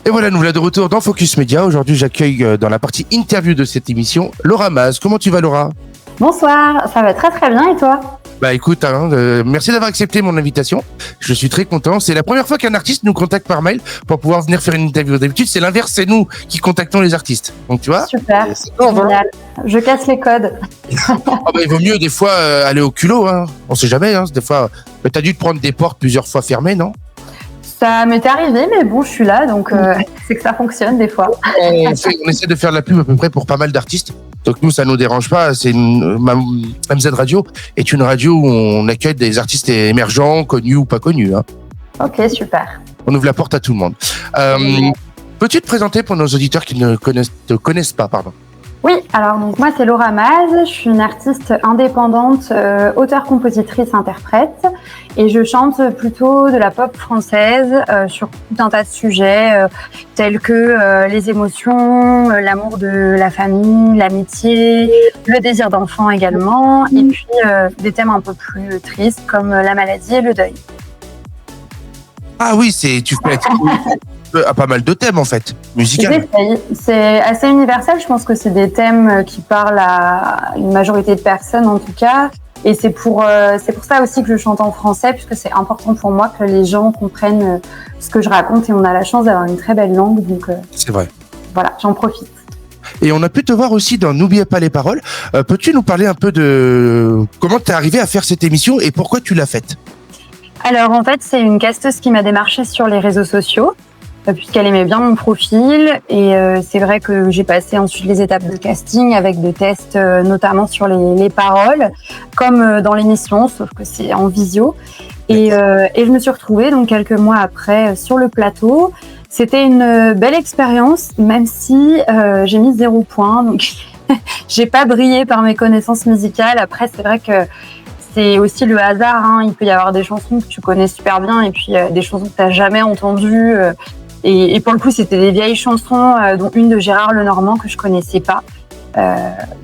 Et voilà, nous voilà de retour dans Focus Média. Aujourd'hui, j'accueille dans la partie interview de cette émission Laura Maz. Comment tu vas, Laura ? Bonsoir, ça va très très bien et toi ? Bah écoute, merci d'avoir accepté mon invitation. Je suis très content. C'est la première fois qu'un artiste nous contacte par mail pour pouvoir venir faire une interview. D'habitude, c'est l'inverse, c'est nous qui contactons les artistes. Donc tu vois ? Super, génial. Je casse les codes. Il vaut mieux des fois aller au culot. Hein. On sait jamais. Hein. Des fois, t'as dû te prendre des portes plusieurs fois fermées, non ? Ça m'est arrivé, mais bon, je suis là, donc c'est que ça fonctionne des fois. On essaie de faire de la pub à peu près pour pas mal d'artistes. Donc nous, ça nous dérange pas. MZ Radio est une radio où on accueille des artistes émergents, connus ou pas connus. Hein. Ok, super. On ouvre la porte à tout le monde. Peux-tu te présenter pour nos auditeurs qui ne te connaissent pas, pardon ? Oui, alors donc moi c'est Laura Maz, je suis une artiste indépendante, auteure, compositrice, interprète et je chante plutôt de la pop française sur tout un tas de sujets tels que les émotions, l'amour de la famille, l'amitié, le désir d'enfant également et puis des thèmes un peu plus tristes comme la maladie et le deuil. Ah oui, tu fais pas mal de thèmes en fait, musicaux. C'est assez universel, je pense que c'est des thèmes qui parlent à une majorité de personnes en tout cas. Et c'est pour ça aussi que je chante en français, puisque c'est important pour moi que les gens comprennent ce que je raconte et on a la chance d'avoir une très belle langue. Donc, c'est vrai. Voilà, j'en profite. Et on a pu te voir aussi dans N'oubliez pas les paroles. Peux-tu nous parler un peu de comment tu es arrivé à faire cette émission et pourquoi tu l'as faite ? Alors en fait, c'est une casteuse qui m'a démarché sur les réseaux sociaux. Puisqu'elle aimait bien mon profil et c'est vrai que j'ai passé ensuite les étapes de casting avec des tests notamment sur les paroles comme dans l'émission sauf que c'est en visio et je me suis retrouvée donc quelques mois après sur le plateau. C'était une belle expérience même si j'ai mis 0 point donc j'ai pas brillé par mes connaissances musicales. Après c'est vrai que c'est aussi le hasard, hein. Il peut y avoir des chansons que tu connais super bien et puis des chansons que tu n'as jamais entendues. Et pour le coup, c'était des vieilles chansons, dont une de Gérard Lenormand que je connaissais pas.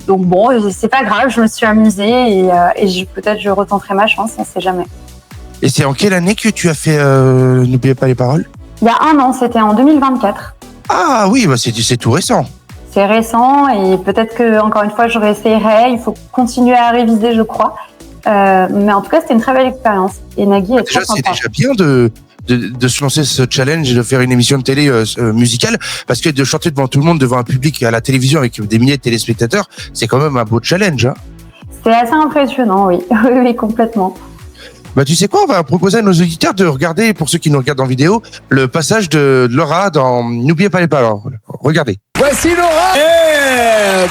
Donc bon, c'est pas grave, je me suis amusée et peut-être je retenterai ma chance, on sait jamais. Et c'est en quelle année que tu as fait N'oubliez pas les paroles ? Il y a 1 an, c'était en 2024. Ah oui, bah c'est tout récent. C'est récent et peut-être que encore une fois, je réessayerai. Il faut continuer à réviser, je crois. Mais en tout cas, c'était une très belle expérience. Et Nagui est très sympa. C'est déjà bien de se lancer ce challenge et de faire une émission de télé musicale, parce que de chanter devant tout le monde, devant un public à la télévision avec des milliers de téléspectateurs, c'est quand même un beau challenge. Hein. C'est assez impressionnant, oui. Oui, complètement. Bah tu sais quoi, on va proposer à nos auditeurs de regarder, pour ceux qui nous regardent en vidéo, le passage de Laura dans N'oubliez pas les paroles. Regardez. Voici Laura.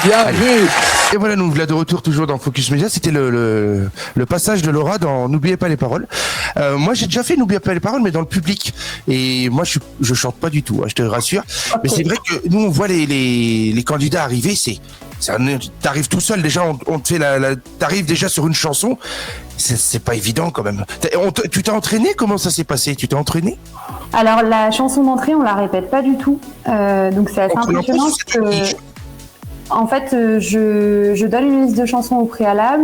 Bien vu. Et voilà, nous voilà de retour toujours dans Focus Media. C'était le passage de Laura dans N'oubliez pas les paroles. Moi, j'ai déjà fait N'oubliez pas les paroles, mais dans le public. Et moi, je chante pas du tout, hein, je te rassure. Okay. Mais c'est vrai que nous, on voit les candidats arriver. T'arrives tout seul déjà. On te fait t'arrives déjà sur une chanson. C'est pas évident quand même. Tu t'es entraîné ? Comment ça s'est passé ? Tu t'es entraîné ? Alors la chanson d'entrée, on la répète pas du tout. Donc c'est assez impressionnant parce que en fait, je donne une liste de chansons au préalable.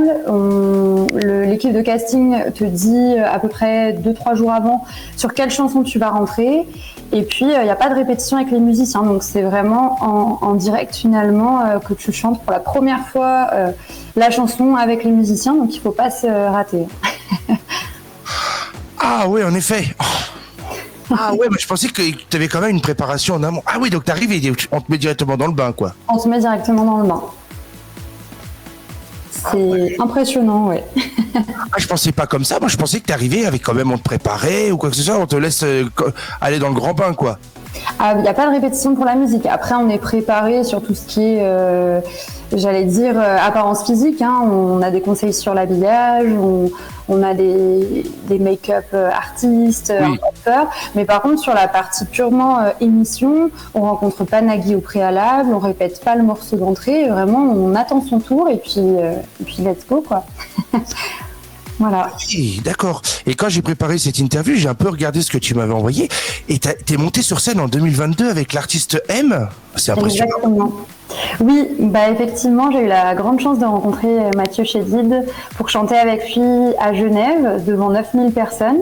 L'équipe de casting te dit à peu près 2-3 jours avant sur quelle chanson tu vas rentrer. Et puis, il n'y a pas de répétition avec les musiciens. Donc, c'est vraiment en direct, finalement, que tu chantes pour la première fois la chanson avec les musiciens. Donc, il ne faut pas se rater. Ah oui, en effet. Ah ouais, mais je pensais que tu avais quand même une préparation en amont. Ah oui, donc t'arrives et on te met directement dans le bain, quoi. On te met directement dans le bain. C'est impressionnant, ouais. Ah, je pensais pas comme ça. Moi, je pensais que t'arrivais avec quand même, on te préparait ou quoi que ce soit. On te laisse aller dans le grand bain, quoi. Il n'y a pas de répétition pour la musique. Après, on est préparé sur tout ce qui est, j'allais dire, apparence physique. Hein. On a des conseils sur l'habillage, on a des make-up artistes, oui. acteurs. Mais par contre, sur la partie purement émission, on rencontre pas Nagui au préalable, on répète pas le morceau d'entrée. Vraiment, on attend son tour et puis let's go, quoi. Voilà. Oui, d'accord. Et quand j'ai préparé cette interview, j'ai un peu regardé ce que tu m'avais envoyé. Et t'es monté sur scène en 2022 avec l'artiste M. C'est impressionnant. Exactement. Oui, effectivement, j'ai eu la grande chance de rencontrer Mathieu Chédid pour chanter avec lui à Genève devant 9000 personnes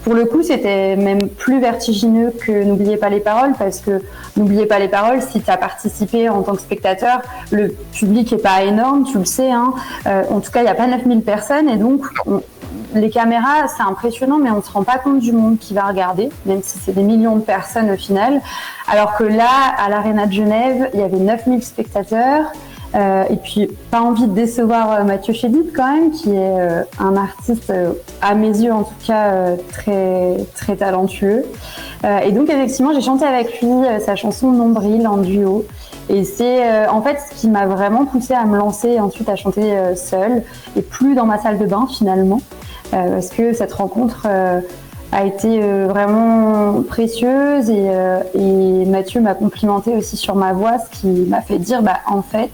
pour le coup, c'était même plus vertigineux que N'oubliez pas les paroles, parce que N'oubliez pas les paroles, si tu as participé en tant que spectateur, le public est pas énorme, tu le sais, hein. En tout cas, il n'y a pas 9000 personnes, et donc les caméras, c'est impressionnant, mais on ne se rend pas compte du monde qui va regarder, même si c'est des millions de personnes au final. Alors que là, à l'Arena de Genève, il y avait 9000 spectateurs. Et puis, pas envie de décevoir Mathieu Chédid quand même, qui est un artiste, à mes yeux en tout cas, très, très talentueux. Et donc, effectivement, j'ai chanté avec lui sa chanson Nombril en duo. Et c'est en fait ce qui m'a vraiment poussée à me lancer ensuite à chanter seule, et plus dans ma salle de bain finalement, parce que cette rencontre a été vraiment précieuse, et Mathieu m'a complimenté aussi sur ma voix, ce qui m'a fait dire en fait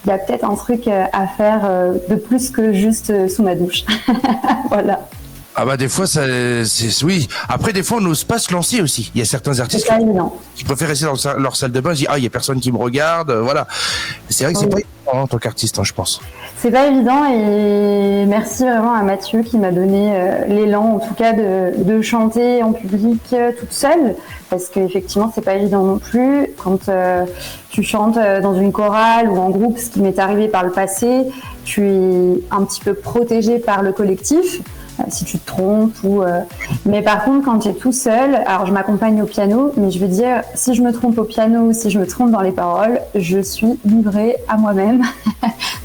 il y a peut-être un truc à faire de plus que juste sous ma douche. Voilà. Ah bah des fois oui. Après des fois on n'ose pas se lancer aussi. Il y a certains artistes qui préfèrent rester dans leur salle de bain, ils disent il y a personne qui me regarde, voilà. C'est vrai que c'est pas évident en tant qu'artiste, je pense. C'est pas évident, et merci vraiment à Mathieu qui m'a donné l'élan en tout cas de chanter en public toute seule, parce qu'effectivement c'est pas évident non plus quand tu chantes dans une chorale ou en groupe, ce qui m'est arrivé par le passé. Tu es un petit peu protégé par le collectif. Si tu te trompes mais par contre quand tu es tout seul, alors je m'accompagne au piano, mais je veux dire, si je me trompe au piano, si je me trompe dans les paroles, je suis livrée à moi-même.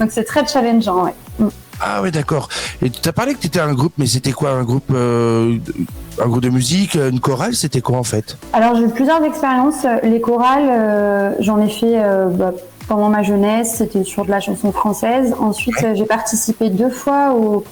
Donc c'est très challengeant, ouais. Ah ouais, d'accord. Et tu as parlé que tu étais un groupe, mais c'était quoi, un groupe de musique, une chorale, c'était quoi en fait? Alors j'ai eu plusieurs expériences. Les chorales, j'en ai fait pendant ma jeunesse, c'était sur de la chanson française. Ensuite, j'ai participé 2 fois au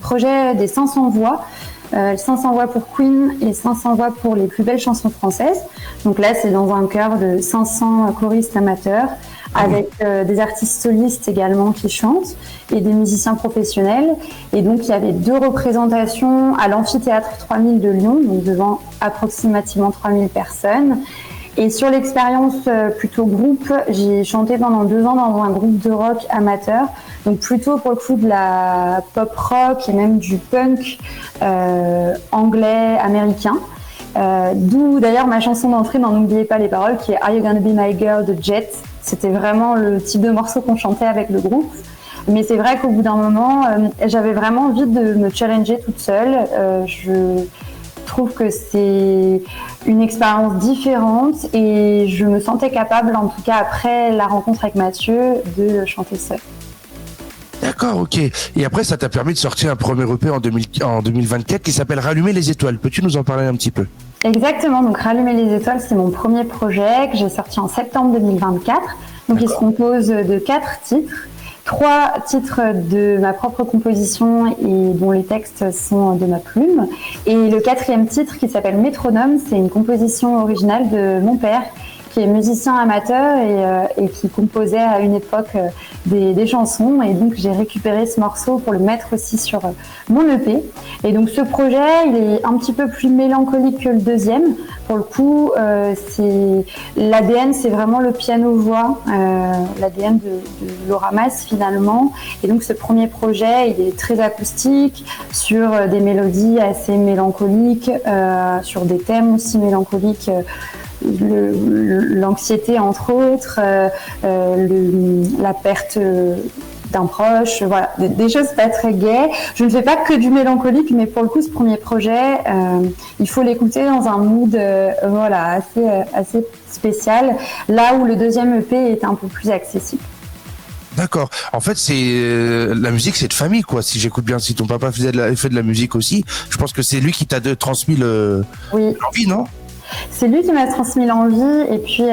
projet des 500 voix. 500 voix pour Queen et 500 voix pour les plus belles chansons françaises. Donc là, c'est dans un chœur de 500 choristes amateurs, avec des artistes solistes également qui chantent, et des musiciens professionnels. Et donc, il y avait 2 représentations à l'amphithéâtre 3000 de Lyon, donc devant approximativement 3000 personnes. Et sur l'expérience plutôt groupe, j'ai chanté pendant 2 ans dans un groupe de rock amateur, donc plutôt pour le coup de la pop rock et même du punk anglais, américain. D'où d'ailleurs ma chanson d'entrée dans N'oubliez pas les paroles, qui est Are You Gonna Be My Girl de Jet. C'était vraiment le type de morceau qu'on chantait avec le groupe. Mais c'est vrai qu'au bout d'un moment, j'avais vraiment envie de me challenger toute seule. Je trouve que c'est une expérience différente, et je me sentais capable, en tout cas après la rencontre avec Mathieu, de chanter seule. D'accord, ok. Et après, ça t'a permis de sortir un premier EP en 2024 qui s'appelle Rallumer les étoiles. Peux-tu nous en parler un petit peu? Exactement, donc Rallumer les étoiles, c'est mon premier projet que j'ai sorti en septembre 2024. Donc il se compose de 4 titres. 3 titres de ma propre composition et dont les textes sont de ma plume. Et le 4e titre, qui s'appelle Métronome, c'est une composition originale de mon père, qui est musicien amateur et qui composait à une époque des chansons. Et donc j'ai récupéré ce morceau pour le mettre aussi sur mon EP. Et donc ce projet, il est un petit peu plus mélancolique que le deuxième. Pour le coup, l'ADN, c'est vraiment le piano-voix, l'ADN de Laura Mas finalement. Et donc ce premier projet, il est très acoustique, sur des mélodies assez mélancoliques, sur des thèmes aussi mélancoliques. L'anxiété entre autres, la perte d'un proche, voilà, des choses pas très gaies. Je ne fais pas que du mélancolique, mais pour le coup, ce premier projet, il faut l'écouter dans un mood voilà, assez spécial, là où le deuxième EP est un peu plus accessible. D'accord. En fait, la musique, c'est de famille, quoi. Si j'écoute bien, si ton papa fait de la musique aussi, je pense que c'est lui qui t'a transmis l'envie, non? C'est lui qui m'a transmis l'envie, et puis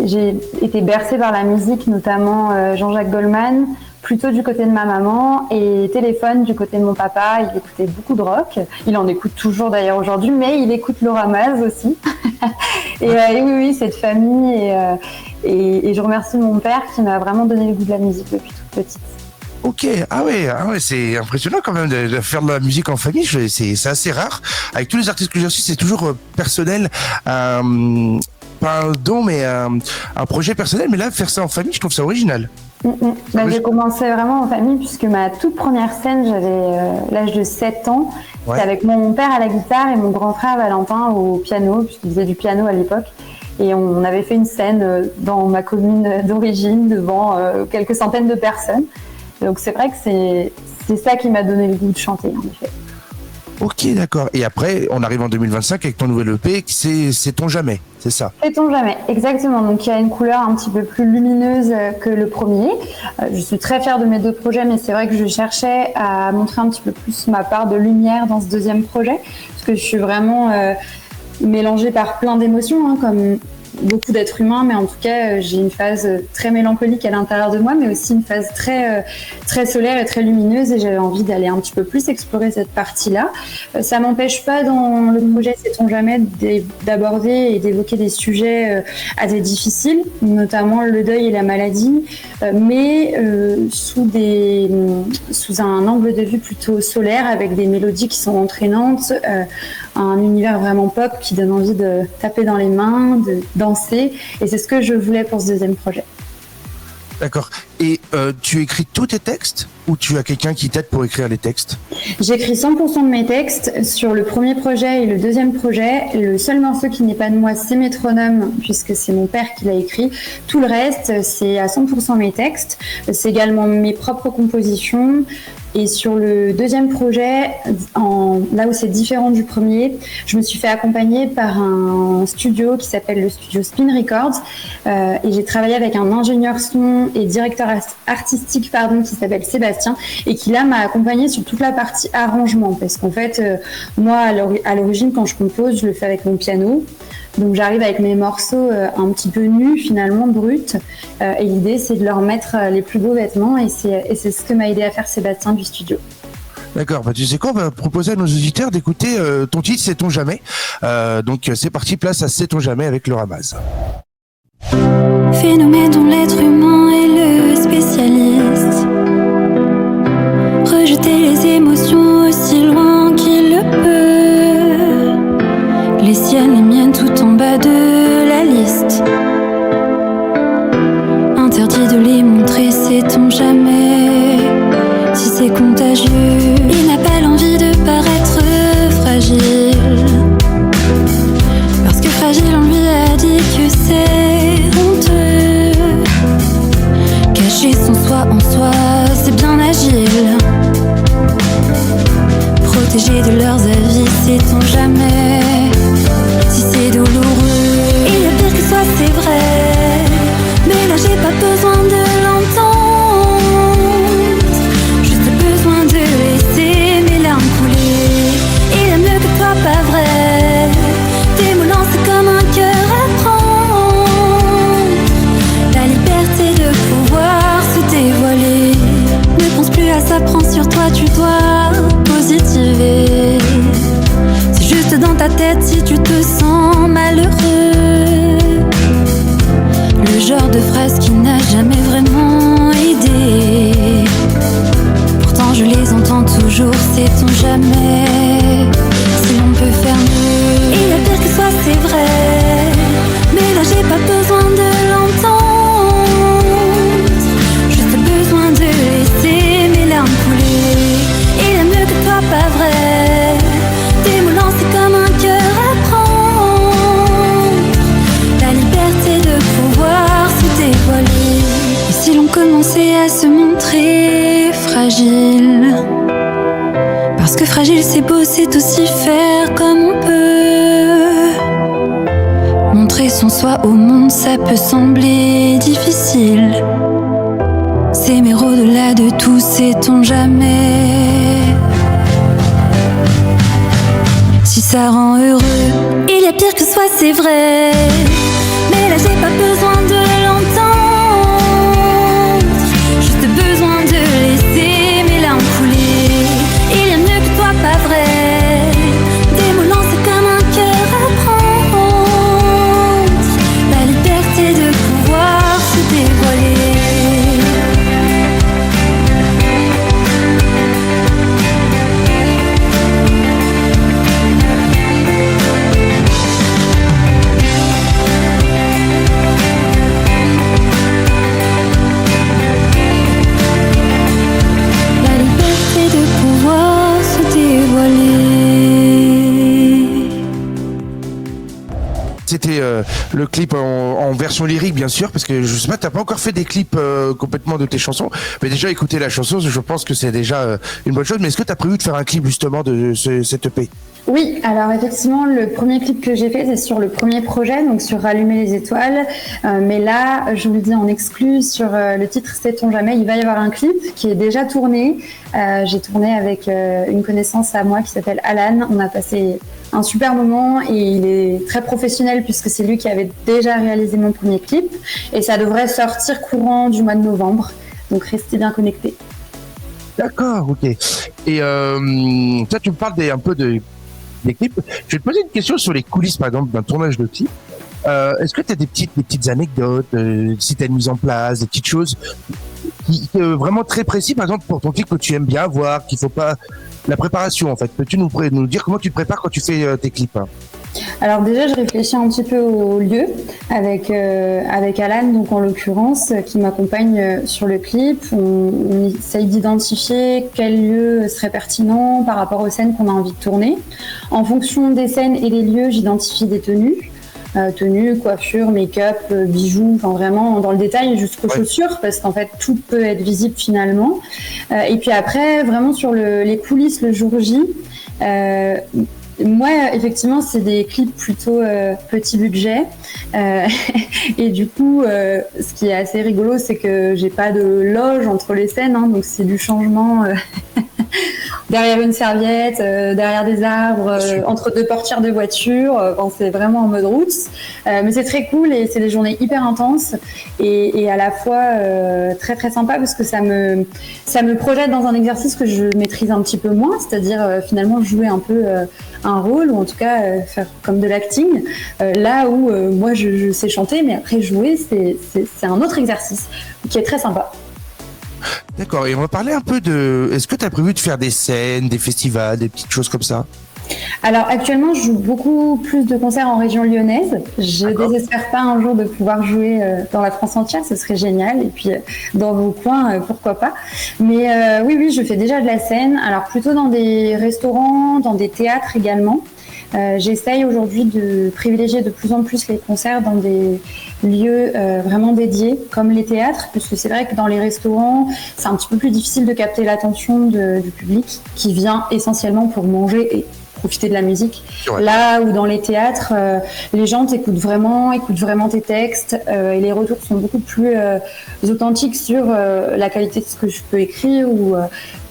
j'ai été bercée par la musique, notamment Jean-Jacques Goldman, plutôt du côté de ma maman, et Téléphone du côté de mon papa. Il écoutait beaucoup de rock, il en écoute toujours d'ailleurs aujourd'hui, mais il écoute Laura Mas aussi. et oui, c'est de famille, et je remercie mon père qui m'a vraiment donné le goût de la musique depuis toute petite. Ok, ah ouais, c'est impressionnant quand même de faire de la musique en famille. C'est assez rare. Avec tous les artistes que j'ai reçus, c'est toujours personnel, pas un don, mais un projet personnel. Mais là, faire ça en famille, je trouve ça original. Bah, j'ai commencé vraiment en famille puisque ma toute première scène, j'avais l'âge de 7 ans. Ouais. C'était avec mon père à la guitare et mon grand frère Valentin au piano, puisqu'il faisait du piano à l'époque. Et on avait fait une scène dans ma commune d'origine devant quelques centaines de personnes. Donc c'est vrai que c'est ça qui m'a donné le goût de chanter, en effet. Ok, d'accord. Et après, on arrive en 2025 avec ton nouvel EP, c'est ton jamais, c'est ça? Sait-on jamais, exactement. Donc il y a une couleur un petit peu plus lumineuse que le premier. Je suis très fière de mes deux projets, mais c'est vrai que je cherchais à montrer un petit peu plus ma part de lumière dans ce deuxième projet, parce que je suis vraiment mélangée par plein d'émotions, hein, comme beaucoup d'êtres humains, mais en tout cas, j'ai une phase très mélancolique à l'intérieur de moi, mais aussi une phase très solaire et très lumineuse, et j'avais envie d'aller un petit peu plus explorer cette partie-là. Ça m'empêche pas dans le projet Sait-on jamais d'aborder et d'évoquer des sujets assez difficiles, notamment le deuil et la maladie, mais sous un angle de vue plutôt solaire, avec des mélodies qui sont entraînantes, un univers vraiment pop qui donne envie de taper dans les mains, de danser, et c'est ce que je voulais pour ce deuxième projet. D'accord. Et tu écris tous tes textes ou tu as quelqu'un qui t'aide pour écrire les textes? J'écris 100% de mes textes sur le premier projet et le deuxième projet. Le seul morceau qui n'est pas de moi, c'est Métronome, puisque c'est mon père qui l'a écrit. Tout le reste, c'est à 100% mes textes. C'est également mes propres compositions. Et sur le deuxième projet, là où c'est différent du premier, je me suis fait accompagner par un studio qui s'appelle le studio Spin Records. Et j'ai travaillé avec un ingénieur son et directeur artistique qui s'appelle Sébastien, et qui là m'a accompagné sur toute la partie arrangement. Parce qu'en fait, moi, à l'origine, quand je compose, je le fais avec mon piano. Donc j'arrive avec mes morceaux un petit peu nus, finalement bruts, et l'idée c'est de leur mettre les plus beaux vêtements, et c'est ce que m'a aidé à faire Sébastien du studio. D'accord, bah tu sais quoi, on va proposer à nos auditeurs d'écouter ton titre Sait-on jamais. Donc c'est parti, place à Sait-on jamais avec Laura Maz. Phénomène dont l'être humain est le spécialiste. Rejeter les émotions aussi loin qu'il le peut. Les siennes, les miennes, tout en bas de la liste. Interdit de les montrer, sait-on jamais si c'est contagieux. Il n'a pas l'envie de paraître fragile, parce que fragile, on lui a dit que c'est honteux. Cacher son soi en soi, c'est bien agile. Protéger de leurs avis, sait-on jamais si c'est douloureux. Il y a pire que soi, c'est vrai, mais là j'ai pas besoin de l'entendre. Juste besoin de laisser mes larmes couler. Il y a mieux que toi, pas vrai. Tes mots lancés comme un cœur à prendre. La liberté de pouvoir se dévoiler. Ne pense plus à ça, prends sur toi, tu dois positiver. C'est juste dans ta tête si tu te sens malheureux. Le genre de phrase qui n'a jamais vraiment aidé. Pourtant je les entends toujours, sait-on jamais si l'on peut faire mieux. Il y a pire que soi, c'est vrai, mais là j'ai pas besoin de l'entendre. Juste besoin de laisser mes larmes couler. Il y a mieux que toi, pas vrai. Tes mots lancés comme un cœur à prendre. La liberté de pouvoir se dévoiler. Et si l'on commençait à se montrer fragile, parce que fragile c'est beau, c'est aussi faire comme on peut. Montrer son soi au monde, ça peut sembler difficile. S'aimer au-delà de tout, sait-on jamais si ça rend heureux. Il y a pire que soi, c'est vrai, mais là j'ai pas besoin de l'entendre. Juste besoin de laisser mes larmes couler. Il y a mieux que toi, pas vrai. Des mots lancés comme un cœur à prendre. La liberté de pouvoir se dévoiler. écouté le clip en version lyrique, bien sûr, parce que je sais pas, t'as pas encore fait des clips complètement de tes chansons, mais déjà écouter la chanson, je pense que c'est déjà une bonne chose. Mais est-ce que t'as prévu de faire un clip justement de cette EP? Oui, alors effectivement, le premier clip que j'ai fait, c'est sur le premier projet, donc sur Rallumer les étoiles. Mais là, je vous le dis en exclu, sur le titre Sait-on jamais, il va y avoir un clip qui est déjà tourné. J'ai tourné avec une connaissance à moi qui s'appelle Alan. On a passé un super moment et il est très professionnel puisque c'est lui qui avait déjà réalisé mon premier clip. Et ça devrait sortir courant du mois de novembre. Donc restez bien connectés. D'accord, ok. Et toi, tu me parles un peu des clips. Je vais te poser une question sur les coulisses, par exemple, d'un tournage de clip. Est-ce que tu as des petites anecdotes, si tu as une mise en place, des petites choses vraiment très précises, par exemple, pour ton clip que tu aimes bien voir, qu'il faut pas... La préparation, en fait. Peux-tu nous dire comment tu te prépares quand tu fais tes clips? Alors déjà, je réfléchis un petit peu au lieu avec Alan, donc en l'occurrence, qui m'accompagne sur le clip. On essaye d'identifier quel lieu serait pertinent par rapport aux scènes qu'on a envie de tourner. En fonction des scènes et des lieux, j'identifie des tenues. Tenues, coiffure, make-up, bijoux, enfin vraiment dans le détail jusqu'aux chaussures, parce qu'en fait tout peut être visible finalement. Et puis après, vraiment sur les coulisses le jour J. Moi, effectivement, c'est des clips plutôt petit budget. Et du coup, ce qui est assez rigolo, c'est que j'ai pas de loge entre les scènes, hein, donc c'est du changement derrière une serviette, derrière des arbres, entre deux portières de voiture. C'est vraiment en mode route. Mais c'est très cool et c'est des journées hyper intenses et à la fois très très sympa parce que ça me projette dans un exercice que je maîtrise un petit peu moins, c'est-à-dire finalement jouer un peu un rôle ou en tout cas faire comme de l'acting. Là où moi je sais chanter, mais après jouer c'est un autre exercice qui est très sympa. D'accord, et on va parler un peu est-ce que tu as prévu de faire des scènes, des festivals, des petites choses comme ça? Alors actuellement, je joue beaucoup plus de concerts en région lyonnaise. Je désespère pas un jour de pouvoir jouer dans la France entière, ce serait génial. Et puis dans vos coins, pourquoi pas. Mais oui, je fais déjà de la scène. Alors plutôt dans des restaurants, dans des théâtres également. J'essaye aujourd'hui de privilégier de plus en plus les concerts dans des lieux vraiment dédiés, comme les théâtres, puisque c'est vrai que dans les restaurants, c'est un petit peu plus difficile de capter l'attention du public qui vient essentiellement pour manger et profiter de la musique. Ouais. Là où dans les théâtres, les gens écoutent vraiment tes textes et les retours sont beaucoup plus authentiques sur la qualité de ce que je peux écrire ou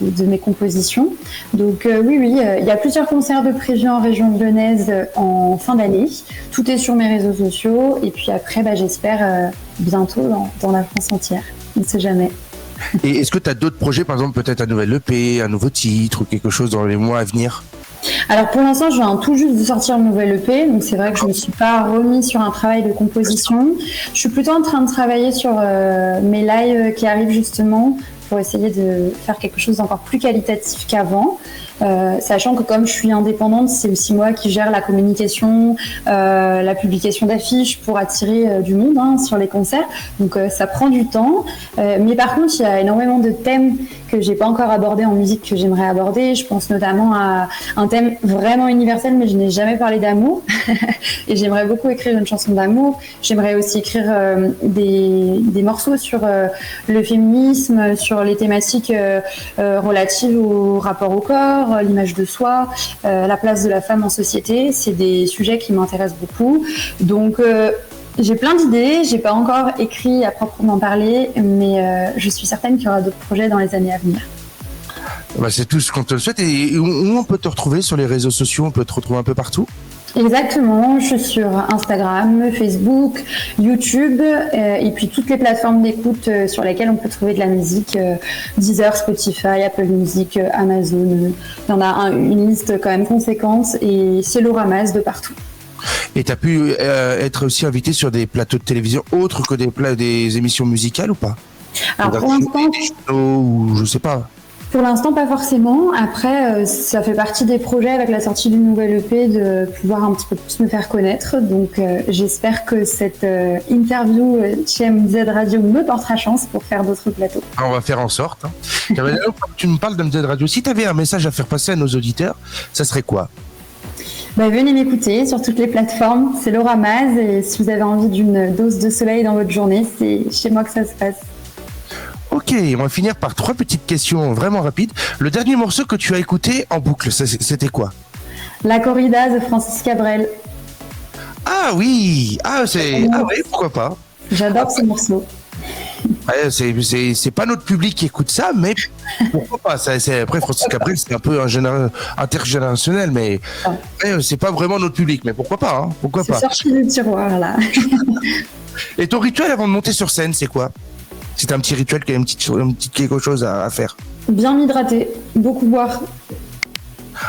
de mes compositions. Donc oui, il y a plusieurs concerts de prévus en région lyonnaise en fin d'année. Tout est sur mes réseaux sociaux et puis après, j'espère bientôt dans la France entière. On ne sait jamais. Et est-ce que tu as d'autres projets, par exemple peut-être un nouvel EP, un nouveau titre ou quelque chose dans les mois à venir? Alors pour l'instant, je viens tout juste de sortir le nouvel EP, donc c'est vrai que je ne me suis pas remis sur un travail de composition. Je suis plutôt en train de travailler sur mes lives qui arrivent justement pour essayer de faire quelque chose d'encore plus qualitatif qu'avant. Sachant que comme je suis indépendante, c'est aussi moi qui gère la communication, la publication d'affiches pour attirer du monde sur les concerts. Donc ça prend du temps. Mais par contre, il y a énormément de thèmes que j'ai pas encore abordés en musique que j'aimerais aborder. Je pense notamment à un thème vraiment universel, mais je n'ai jamais parlé d'amour. Et j'aimerais beaucoup écrire une chanson d'amour. J'aimerais aussi écrire des morceaux sur le féminisme, sur les thématiques relatives au rapport au corps, l'image de soi, la place de la femme en société. C'est des sujets qui m'intéressent beaucoup. Donc, j'ai plein d'idées. J'ai pas encore écrit à proprement parler, mais je suis certaine qu'il y aura d'autres projets dans les années à venir. C'est tout ce qu'on te souhaite. Et où on peut te retrouver sur les réseaux sociaux? On peut te retrouver un peu partout? Exactement, je suis sur Instagram, Facebook, YouTube et puis toutes les plateformes d'écoute sur lesquelles on peut trouver de la musique, Deezer, Spotify, Apple Music, Amazon. Il y en a une liste quand même conséquente et c'est le ramasse de partout. Et tu as pu être aussi invité sur des plateaux de télévision autres que des émissions musicales ou pas? Alors pour l'instant, ou je sais pas. Pour l'instant, pas forcément. Après, ça fait partie des projets avec la sortie du nouvel EP de pouvoir un petit peu plus me faire connaître. Donc, j'espère que cette interview chez MZ Radio me portera chance pour faire d'autres plateaux. On va faire en sorte. Tu me parles de MZ Radio. Si tu avais un message à faire passer à nos auditeurs, ça serait quoi? Venez m'écouter sur toutes les plateformes. C'est Laura Maz et si vous avez envie d'une dose de soleil dans votre journée, c'est chez moi que ça se passe. Ok, on va finir par 3 petites questions vraiment rapides. Le dernier morceau que tu as écouté en boucle, c'était quoi? La corrida de Francis Cabrel. Ah oui, oui, pourquoi pas. J'adore ce morceau. Ouais, c'est pas notre public qui écoute ça, mais pourquoi pas. Après, Francis Cabrel, c'est un peu intergénérationnel, mais c'est pas vraiment notre public, mais pourquoi pas, hein, pourquoi pas. C'est sorti du tiroir, là. Et ton rituel avant de monter sur scène, c'est quoi? C'est un petit rituel, un petit quelque chose à faire. Bien m'hydrater, beaucoup boire.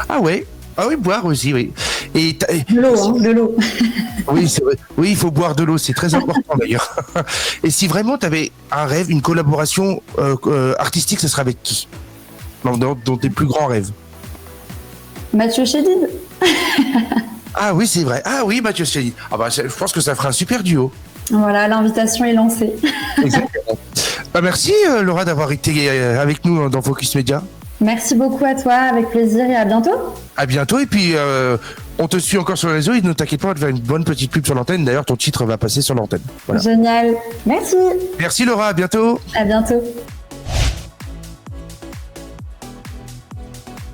Ah oui, boire aussi, oui. De l'eau, de l'eau. Oui, c'est vrai. Oui, il faut boire de l'eau, c'est très important d'ailleurs. Et si vraiment tu avais un rêve, une collaboration artistique, ce serait avec qui dans tes plus grands rêves? Mathieu Chédid. Ah oui, c'est vrai. Ah oui, Mathieu Chédid. Je pense que ça fera un super duo. Voilà, l'invitation est lancée. Exactement. Merci Laura d'avoir été avec nous dans Focus Média. Merci beaucoup à toi, avec plaisir et à bientôt. À bientôt et puis on te suit encore sur les réseaux et ne t'inquiète pas, on va te faire une bonne petite pub sur l'antenne. D'ailleurs, ton titre va passer sur l'antenne. Voilà. Génial. Merci. Merci Laura, à bientôt. À bientôt.